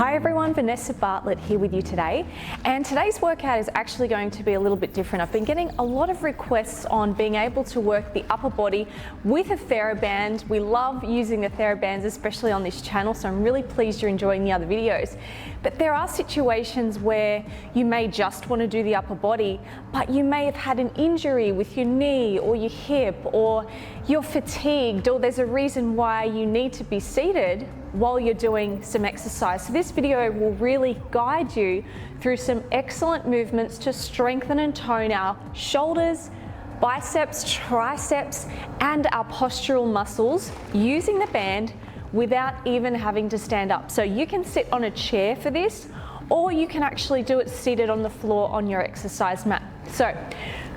Hi everyone, Vanessa Bartlett here with you today, and today's workout is actually going to be a little bit different. I've been getting a lot of requests on being able to work the upper body with a Theraband. We love using the Therabands, especially on this channel, so I'm really pleased you're enjoying the other videos. But there are situations where you may just want to do the upper body, but you may have had an injury with your knee or your hip, or you're fatigued, or there's a reason why you need to be seated while you're doing some exercise. So this video will really guide you through some excellent movements to strengthen and tone our shoulders, biceps, triceps, and our postural muscles using the band without even having to stand up. So you can sit on a chair for this, or you can actually do it seated on the floor on your exercise mat. So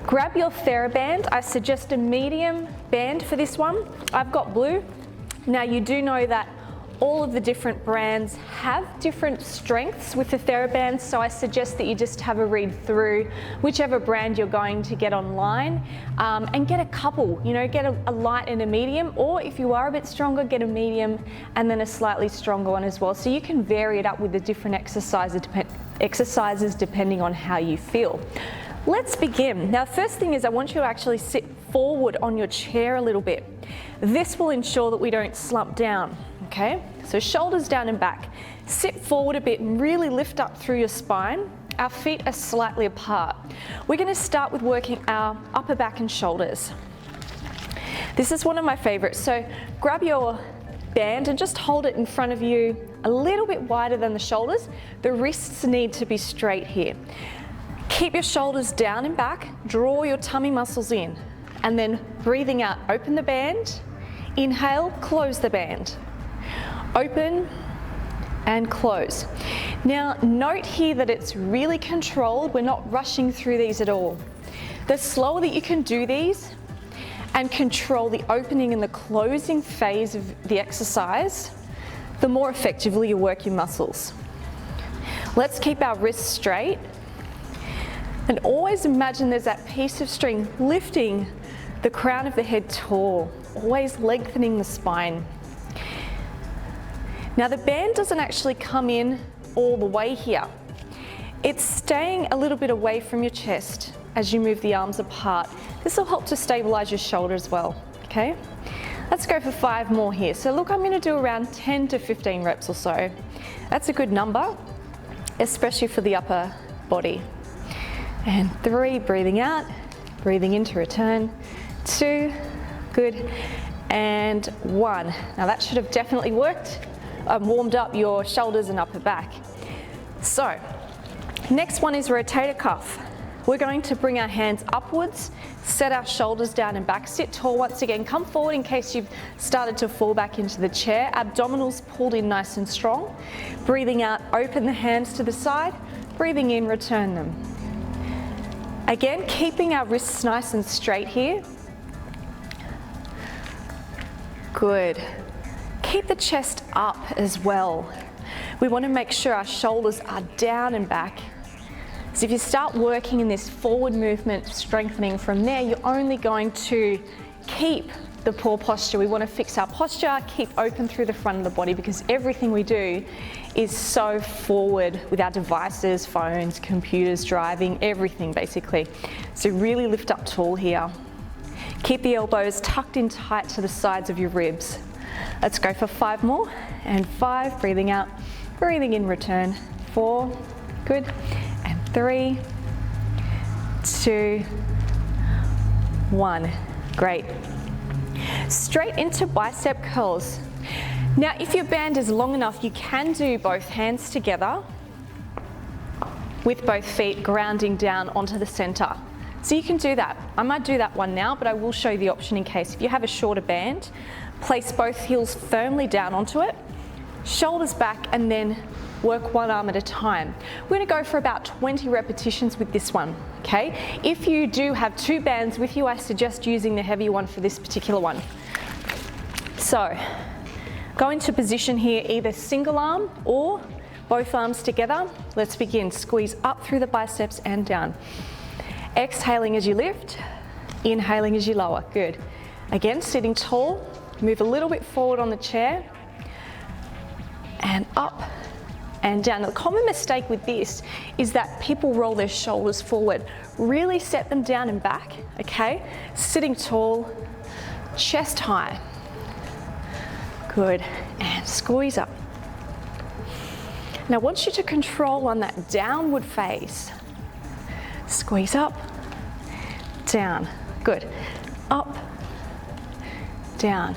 grab your Theraband. I suggest a medium band for this one. I've got blue. Now you do know that all of the different brands have different strengths with the Theraband, so I suggest that you just have a read through whichever brand you're going to get online, and get a couple, get a light and a medium, or if you are a bit stronger, get a medium and then a slightly stronger one as well. So you can vary it up with the different exercises depending on how you feel. Let's begin. Now, the first thing is I want you to actually sit forward on your chair a little bit. This will ensure that we don't slump down, okay? So shoulders down and back. Sit forward a bit and really lift up through your spine. Our feet are slightly apart. We're going to start with working our upper back and shoulders. This is one of my favorites. So grab your band and just hold it in front of you a little bit wider than the shoulders. The wrists need to be straight here. Keep your shoulders down and back, draw your tummy muscles in, and then breathing out, open the band, inhale, close the band. Open and close. Now note here that it's really controlled. We're not rushing through these at all. The slower that you can do these and control the opening and the closing phase of the exercise, the more effectively you work your muscles. Let's keep our wrists straight. And always imagine there's that piece of string lifting the crown of the head tall, always lengthening the spine. Now the band doesn't actually come in all the way here. It's staying a little bit away from your chest as you move the arms apart. This will help to stabilize your shoulder as well, okay? Let's go for 5 more here. So look, I'm gonna do around 10 to 15 reps or so. That's a good number, especially for the upper body. And 3, breathing out, breathing in to return. 2, good, and 1. Now that should have definitely worked, warmed up your shoulders and upper back. So, next one is rotator cuff. We're going to bring our hands upwards, set our shoulders down and back, sit tall once again, come forward in case you've started to fall back into the chair, abdominals pulled in nice and strong. Breathing out, open the hands to the side, breathing in, return them. Again, keeping our wrists nice and straight here. Good. Keep the chest up as well. We want to make sure our shoulders are down and back. So if you start working in this forward movement, strengthening from there, you're only going to keep the poor posture. We want to fix our posture, keep open through the front of the body, because everything we do is so forward with our devices, phones, computers, driving, everything basically. So really lift up tall here. Keep the elbows tucked in tight to the sides of your ribs. Let's go for 5 more, and 5, breathing out, breathing in, return. 4, good, and 3, 2, 1, great. Straight into bicep curls. Now if your band is long enough, you can do both hands together with both feet grounding down onto the center. So you can do that. I might do that one now, but I will show you the option in case. If you have a shorter band, place both heels firmly down onto it, shoulders back, and then work one arm at a time. We're gonna go for about 20 repetitions with this one, okay? If you do have 2 bands with you, I suggest using the heavier one for this particular one. So, go into position here, either single arm or both arms together. Let's begin. Squeeze up through the biceps and down. Exhaling as you lift, inhaling as you lower. Good. Again, sitting tall, move a little bit forward on the chair, and up and down. Now, the common mistake with this is that people roll their shoulders forward. Really set them down and back, okay? Sitting tall, chest high. Good, and squeeze up. Now I want you to control on that downward phase. Squeeze up, down, good. Up, down.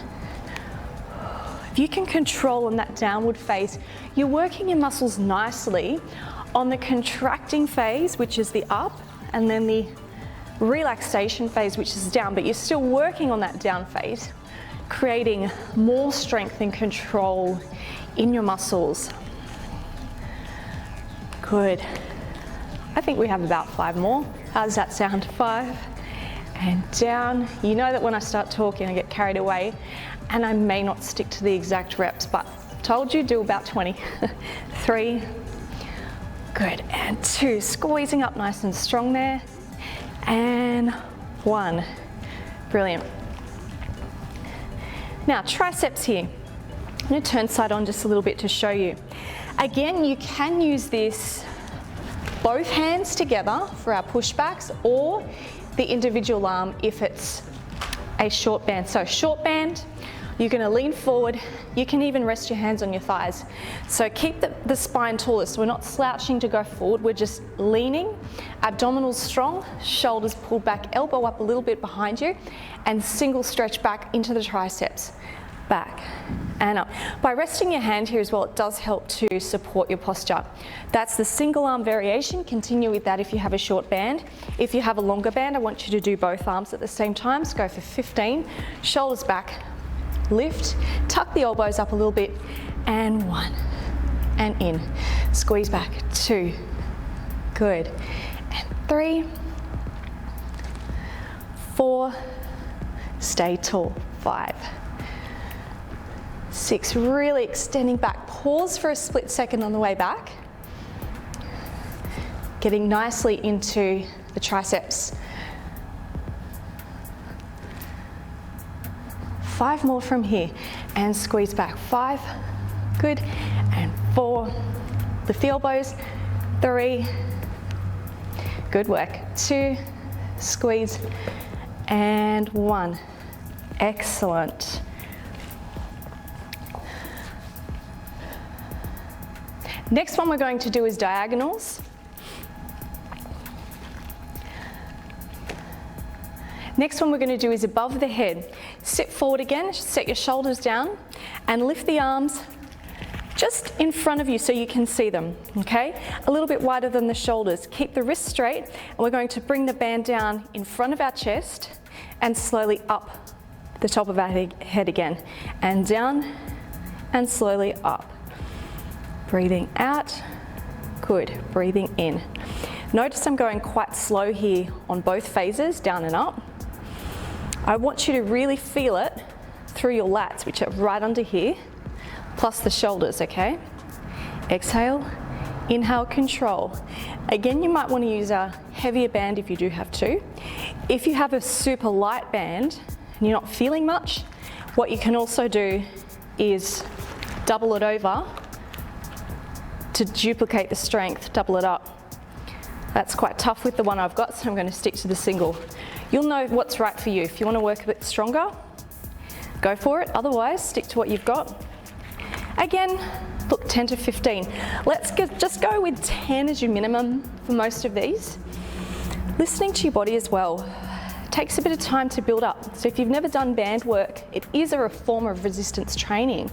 If you can control on that downward phase, you're working your muscles nicely on the contracting phase, which is the up, and then the relaxation phase, which is down, but you're still working on that down phase, creating more strength and control in your muscles. Good. I think we have about 5 more. How does that sound? 5 and down. You know that when I start talking, I get carried away and I may not stick to the exact reps, but told you, do about 20. 3, good, and 2, squeezing up nice and strong there, and 1, brilliant. Now triceps here. I'm going to turn side on just a little bit to show you. Again, you can use this both hands together for our pushbacks, or the individual arm if it's a short band. So short band, you're going to lean forward. You can even rest your hands on your thighs. So keep the spine taller. So we're not slouching to go forward. We're just leaning, abdominals strong, shoulders pulled back, elbow up a little bit behind you, and single stretch back into the triceps. Back and up. By resting your hand here as well, it does help to support your posture. That's the single arm variation. Continue with that if you have a short band. If you have a longer band, I want you to do both arms at the same time. So go for 15, shoulders back, lift, tuck the elbows up a little bit, and 1, and in. Squeeze back, 2, good, and 3, 4, stay tall, 5, 6, really extending back. Pause for a split second on the way back. Getting nicely into the triceps. 5 more from here, and squeeze back. 5, good, and 4, lift the elbows. 3, good work. 2, squeeze, and 1, excellent. Next one we're going to do is diagonals. Next one we're going to do is above the head. Sit forward again, set your shoulders down, and lift the arms just in front of you so you can see them, okay? A little bit wider than the shoulders. Keep the wrists straight, and we're going to bring the band down in front of our chest and slowly up the top of our head again, and down, and slowly up. Breathing out, good, breathing in. Notice I'm going quite slow here on both phases, down and up. I want you to really feel it through your lats, which are right under here, plus the shoulders, okay? Exhale, inhale, control. Again, you might want to use a heavier band if you do have to. If you have a super light band and you're not feeling much, what you can also do is double it over to duplicate the strength, double it up. That's quite tough with the one I've got, so I'm going to stick to the single. You'll know what's right for you. If you want to work a bit stronger, go for it. Otherwise, stick to what you've got. Again, look, 10 to 15. Let's just go with 10 as your minimum for most of these. Listening to your body as well. It takes a bit of time to build up. So if you've never done band work, it is a form of resistance training.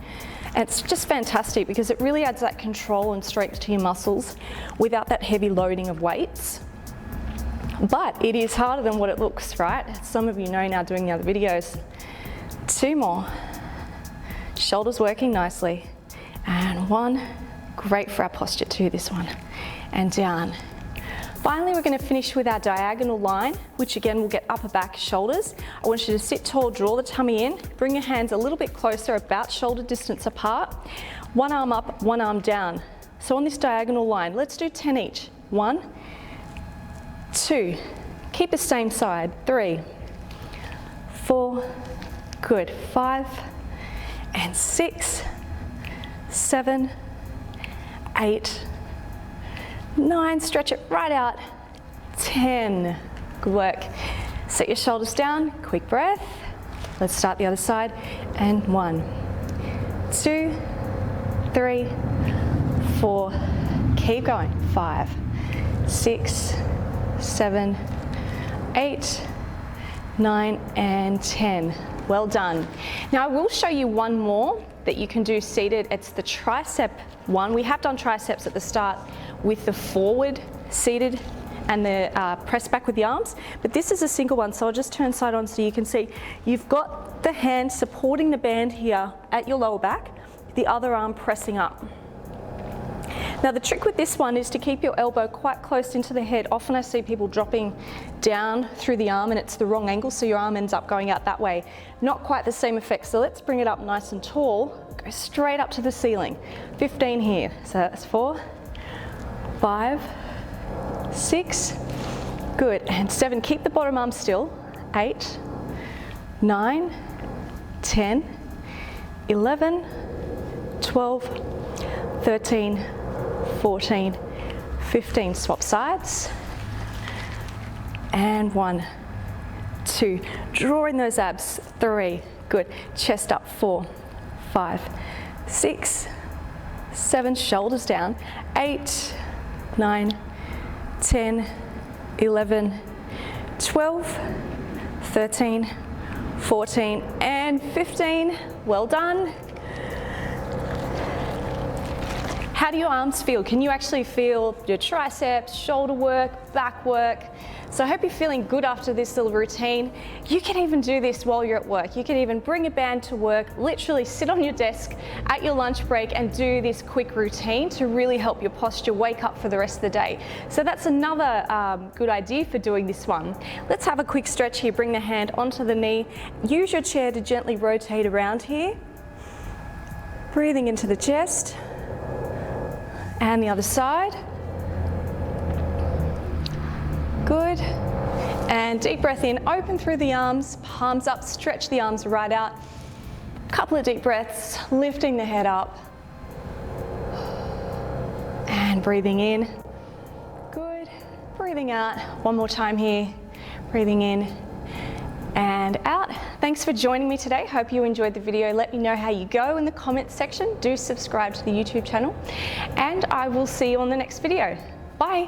And it's just fantastic because it really adds that control and strength to your muscles without that heavy loading of weights. But it is harder than what it looks, right? Some of you know now doing the other videos. 2 more. Shoulders working nicely. And 1. Great for our posture too, this one. And down. Finally, we're going to finish with our diagonal line, which again will get upper back, shoulders. I want you to sit tall, draw the tummy in, bring your hands a little bit closer, about shoulder distance apart. 1 arm up, 1 arm down. So on this diagonal line, let's do 10 each. 1, 2, keep the same side. 3, 4, good. 5, and 6, 7, 8, 9, stretch it right out, 10, good work. Set your shoulders down, quick breath. Let's start the other side, and 1, 2, 3, 4, keep going, 5, 6, 7, 8, 9, and 10. Well done. Now I will show you one more that you can do seated. It's the tricep one. We have done triceps at the start with the forward seated and the press back with the arms, but this is a single one, so I'll just turn side on so you can see. You've got the hand supporting the band here at your lower back, the other arm pressing up. Now the trick with this one is to keep your elbow quite close into the head. Often I see people dropping down through the arm and it's the wrong angle, so your arm ends up going out that way. Not quite the same effect, so let's bring it up nice and tall. Go straight up to the ceiling. 15 here, so that's 4, 5, 6, good, and 7. Keep the bottom arm still. 8, 9, 10, 11, 12, 13, 14, 15. Swap sides. And 1, 2. Draw in those abs. 3. Good. Chest up. 4, 5, 6, 7. Shoulders down. 8, 9, 10, 11, 12, 13, 14, and 15. Well done. How do your arms feel? Can you actually feel your triceps, shoulder work, back work? So I hope you're feeling good after this little routine. You can even do this while you're at work. You can even bring a band to work, literally sit on your desk at your lunch break and do this quick routine to really help your posture wake up for the rest of the day. So that's another good idea for doing this one. Let's have a quick stretch here. Bring the hand onto the knee. Use your chair to gently rotate around here. Breathing into the chest. And the other side. Good. And deep breath in, open through the arms, palms up, stretch the arms right out. Couple of deep breaths, lifting the head up. And breathing in. Good. Breathing out. One more time here. Breathing in and out. Thanks for joining me today. Hope you enjoyed the video. Let me know how you go in the comments section. Do subscribe to the YouTube channel, and I will see you on the next video. Bye.